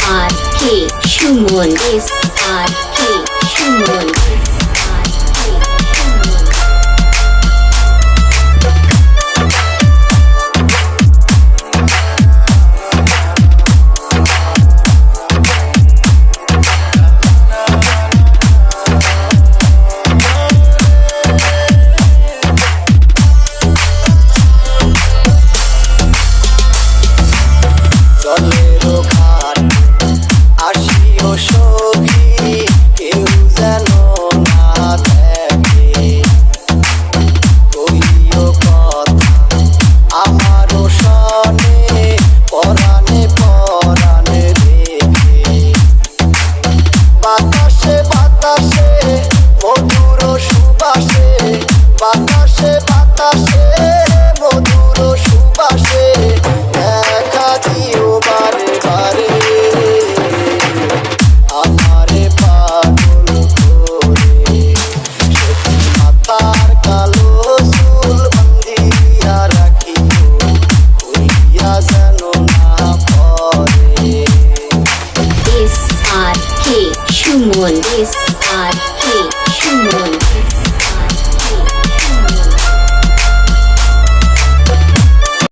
SRK Shumon SRK Shumon বাতাসে বাতাসে মধুর সুবাসে দেখা দিও বারে বারে আমারে পাগল করে মাথার কালো চুল বান্ধিয়া রাখিও হইয়া যেন না পরে SRK Shumon SRK Shumon